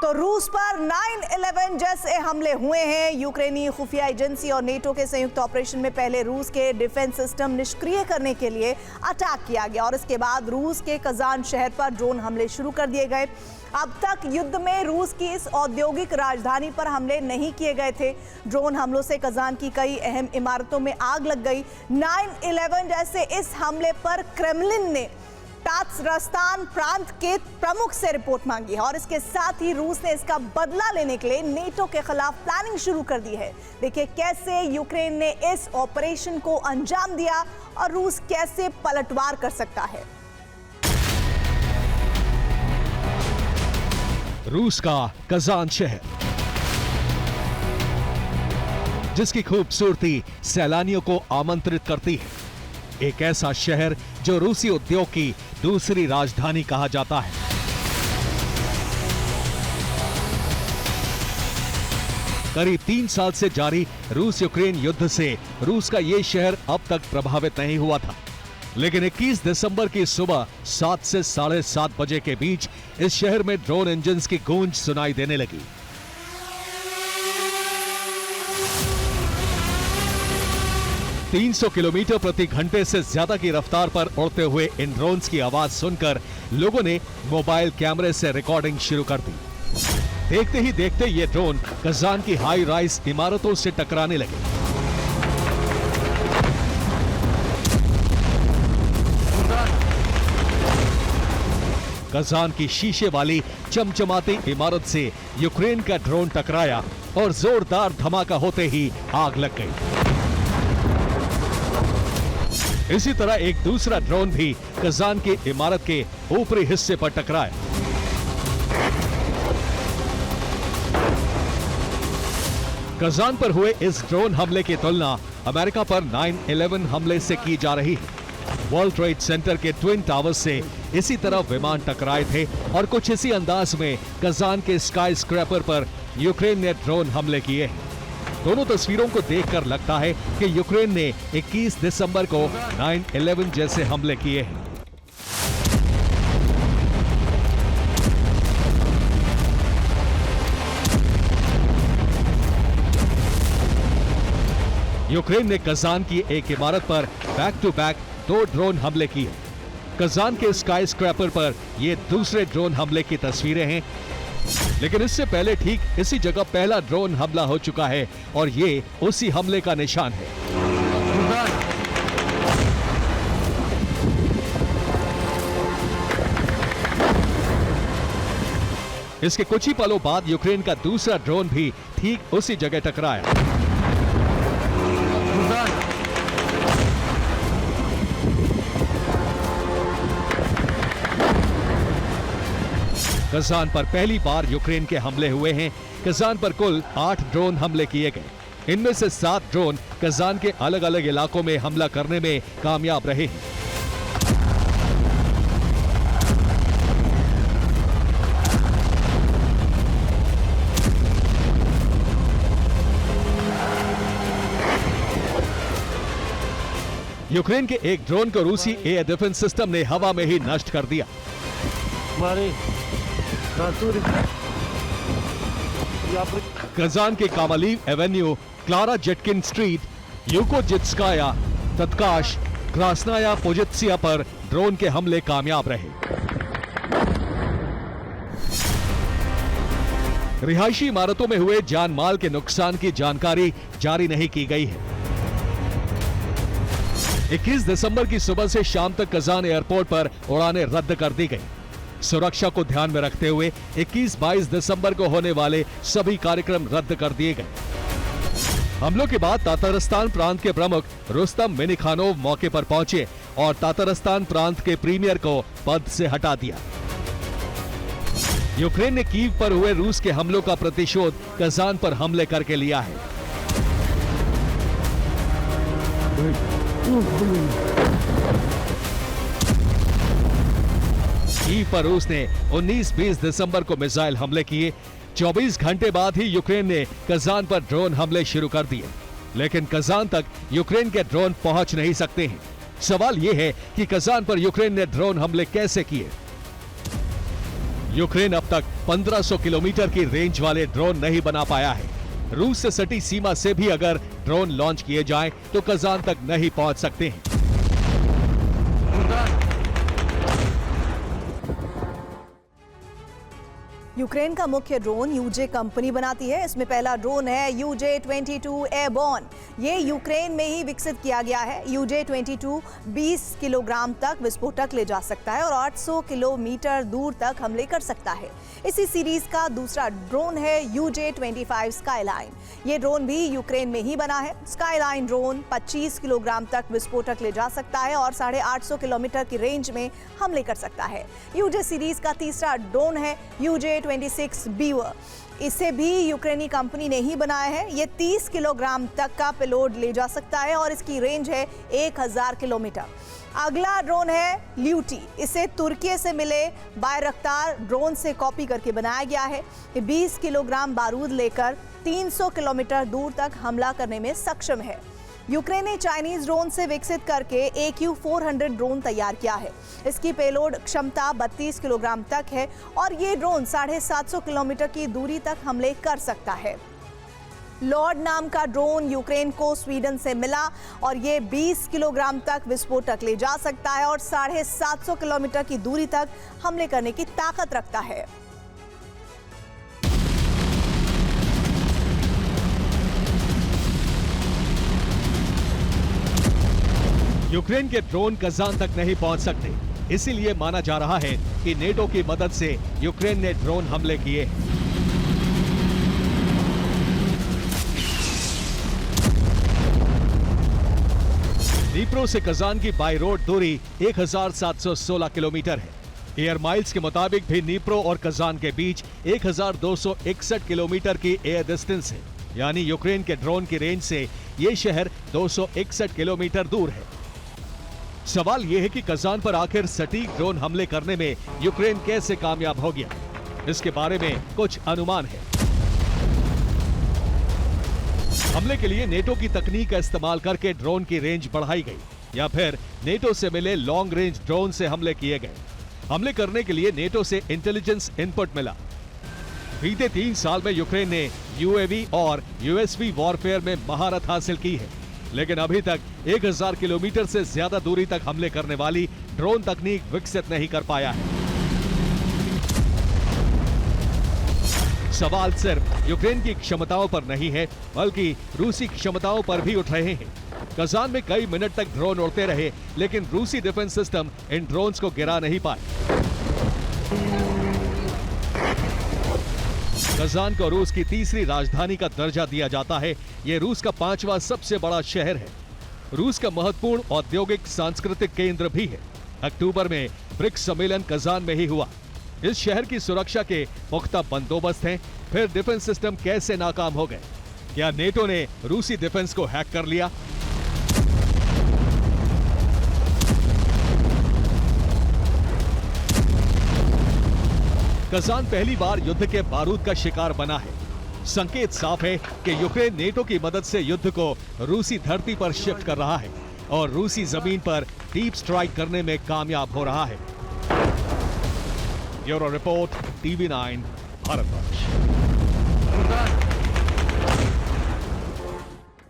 तो रूस पर 9/11 जैसे हमले हुए हैं। यूक्रेनी खुफिया एजेंसी और नेटो के संयुक्त ऑपरेशन में पहले रूस के डिफेंस सिस्टम निष्क्रिय करने के लिए अटैक किया गया और इसके बाद रूस के कजान शहर पर ड्रोन हमले शुरू कर दिए गए। अब तक युद्ध में रूस की इस औद्योगिक राजधानी पर हमले नहीं किए गए थे। ड्रोन हमलों से कजान की कई अहम इमारतों में आग लग गई। 9/11 जैसे इस हमले पर क्रेमलिन ने तातरस्तान प्रांत के प्रमुख से रिपोर्ट मांगी है और इसके साथ ही रूस ने इसका बदला लेने के लिए नेटो के खिलाफ प्लानिंग शुरू कर दी है। देखिए कैसे यूक्रेन ने इस ऑपरेशन को अंजाम दिया और रूस कैसे पलटवार कर सकता है। रूस का कजान शहर, जिसकी खूबसूरती सैलानियों को आमंत्रित करती है, एक ऐसा शहर जो रूसी उद्योग की दूसरी राजधानी कहा जाता है। करीब 3 साल से जारी रूस यूक्रेन युद्ध से रूस का यह शहर अब तक प्रभावित नहीं हुआ था, लेकिन 21 दिसंबर की सुबह 7 से 7:30 बजे के बीच इस शहर में ड्रोन इंजन्स की गूंज सुनाई देने लगी। ,300 किलोमीटर प्रति घंटे से ज्यादा की रफ्तार पर उड़ते हुए इन ड्रोन्स की आवाज सुनकर लोगों ने मोबाइल कैमरे से रिकॉर्डिंग शुरू कर दी। देखते ही देखते ये ड्रोन कजान की हाई राइज इमारतों से टकराने लगे। कजान की शीशे वाली चमचमाती इमारत से यूक्रेन का ड्रोन टकराया और जोरदार धमाका होते ही आग लग गई। इसी तरह एक दूसरा ड्रोन भी कजान की इमारत के ऊपरी हिस्से पर टकराया। कजान पर हुए इस ड्रोन हमले की तुलना अमेरिका पर 9/11 हमले से की जा रही है। वर्ल्ड ट्रेड सेंटर के ट्विन टावर्स से इसी तरह विमान टकराए थे और कुछ इसी अंदाज में कजान के स्काई स्क्रैपर पर यूक्रेन ने ड्रोन हमले किए हैं। दोनों तस्वीरों को देखकर लगता है कि यूक्रेन ने 21 दिसंबर को 9/11 जैसे हमले किए हैं। यूक्रेन ने कजान की एक इमारत पर बैक टू बैक 2 ड्रोन हमले किए। कजान के स्काई स्क्रैपर पर ये दूसरे ड्रोन हमले की तस्वीरें हैं, लेकिन इससे पहले ठीक इसी जगह पहला ड्रोन हमला हो चुका है और ये उसी हमले का निशान है। इसके कुछ ही पलों बाद यूक्रेन का दूसरा ड्रोन भी ठीक उसी जगह टकराया। कजान पर पहली बार यूक्रेन के हमले हुए हैं। कजान पर कुल 8 ड्रोन हमले किए गए। इनमें से 7 ड्रोन कजान के अलग अलग इलाकों में हमला करने में कामयाब रहे हैं। यूक्रेन के एक ड्रोन को रूसी एयर डिफेंस सिस्टम ने हवा में ही नष्ट कर दिया। कजान के Kamaliev avenue, Clara Zetkin street, यूकोजित्स्काया, तत्काश, क्रास्नाया पोजित्सिया पर ड्रोन के हमले कामयाब रहे। रिहायशी इमारतों में हुए जान माल के नुकसान की जानकारी जारी नहीं की गई है। 21 दिसंबर की सुबह से शाम तक कजान एयरपोर्ट पर उड़ानें रद्द कर दी गई। सुरक्षा को ध्यान में रखते हुए 21-22 दिसंबर को होने वाले सभी कार्यक्रम रद्द कर दिए गए। हमलों के बाद तातरस्तान प्रांत के प्रमुख रुस्तम मिनीखानोव मौके पर पहुंचे और तातरस्तान प्रांत के प्रीमियर को पद से हटा दिया। यूक्रेन ने कीव पर हुए रूस के हमलों का प्रतिशोध कजान पर हमले करके लिया है। कीव पर रूस ने 19-20 दिसंबर को मिसाइल हमले किए। 24 घंटे बाद ही यूक्रेन ने कजान पर ड्रोन हमले शुरू कर दिए, लेकिन कजान तक यूक्रेन के ड्रोन पहुंच नहीं सकते हैं। सवाल यह है कि कजान पर यूक्रेन ने ड्रोन हमले कैसे किए। यूक्रेन अब तक 1500 किलोमीटर की रेंज वाले ड्रोन नहीं बना पाया है। रूस से सटी सीमा से भी अगर ड्रोन लॉन्च किए जाएं तो कजान तक नहीं पहुंच सकते हैं। यूक्रेन का मुख्य ड्रोन यूजे कंपनी बनाती है। इसमें पहला ड्रोन है UJ-22 एयरबॉर्न। ये यूक्रेन में ही विकसित किया गया है। UJ-22 20 किलोग्राम तक विस्फोटक ले जा सकता है और 800 किलोमीटर दूर तक हमले कर सकता है। इसी सीरीज का दूसरा ड्रोन है UJ-25 स्काईलाइन। ये ड्रोन भी यूक्रेन में ही बना है। स्काईलाइन ड्रोन 25 किलोग्राम तक विस्फोटक ले जा सकता है और 850 किलोमीटर की रेंज में हमले कर सकता है। यूजे सीरीज का तीसरा ड्रोन है UJ-26 बीवर। इसे भी यूक्रेनी कंपनी ने ही बनाया है। ये 30 किलोग्राम तक का पेलोड ले जा सकता है और इसकी रेंज है 1000 किलोमीटर। अगला ड्रोन है ल्यूटी। इसे तुर्की से मिले बायरक्तार ड्रोन से कॉपी करके बनाया गया है। ये 20 किलोग्राम बारूद लेकर 300 किलोमीटर दूर तक हमला करने में सक्षम है। यूक्रेन ने चाइनीज ड्रोन से विकसित करके AQ-400 ड्रोन तैयार किया है। इसकी पेलोड क्षमता 32 किलोग्राम तक है और ये ड्रोन 750 किलोमीटर की दूरी तक हमले कर सकता है। लॉर्ड नाम का ड्रोन यूक्रेन को स्वीडन से मिला और ये 20 किलोग्राम तक विस्फोटक ले जा सकता है और 750 किलोमीटर की दूरी तक हमले करने की ताकत रखता है। यूक्रेन के ड्रोन कजान तक नहीं पहुंच सकते, इसीलिए माना जा रहा है कि नेटो की मदद से यूक्रेन ने ड्रोन हमले किए। नीप्रो से कजान की बाय रोड दूरी 1716 किलोमीटर है। एयर माइल्स के मुताबिक भी नीप्रो और कजान के बीच 1261 किलोमीटर की एयर डिस्टेंस है, यानी यूक्रेन के ड्रोन की रेंज से ये शहर 261 किलोमीटर दूर है। सवाल यह है कि कजान पर आखिर सटीक ड्रोन हमले करने में यूक्रेन कैसे कामयाब हो गया। इसके बारे में कुछ अनुमान है। हमले के लिए नेटो की तकनीक का इस्तेमाल करके ड्रोन की रेंज बढ़ाई गई या फिर नेटो से मिले लॉन्ग रेंज ड्रोन से हमले किए गए। हमले करने के लिए नेटो से इंटेलिजेंस इनपुट मिला। बीते 3 साल में यूक्रेन ने UAV और USV वॉरफेयर में महारत हासिल की है, लेकिन अभी तक 1000 किलोमीटर से ज्यादा दूरी तक हमले करने वाली ड्रोन तकनीक विकसित नहीं कर पाया है। सवाल सिर्फ यूक्रेन की क्षमताओं पर नहीं है, बल्कि रूसी क्षमताओं पर भी उठ रहे हैं। कजान में कई मिनट तक ड्रोन उड़ते रहे, लेकिन रूसी डिफेंस सिस्टम इन ड्रोन्स को गिरा नहीं पाए। कजान को रूस की तीसरी राजधानी का दर्जा दिया जाता है। यह रूस का 5वां सबसे बड़ा शहर है। रूस का महत्वपूर्ण औद्योगिक सांस्कृतिक केंद्र भी है। अक्टूबर में ब्रिक्स सम्मेलन कजान में ही हुआ। इस शहर की सुरक्षा के पुख्ता बंदोबस्त हैं। फिर डिफेंस सिस्टम कैसे नाकाम हो गए? क्या नेटो ने रूसी डिफेंस को हैक कर लिया? कजान पहली बार युद्ध के बारूद का शिकार बना है। संकेत साफ है कि यूक्रेन नेटो की मदद से युद्ध को रूसी धरती पर शिफ्ट कर रहा है और रूसी जमीन पर डीप स्ट्राइक करने में कामयाब हो रहा है। Bureau report, TV9 Bharatvarsh.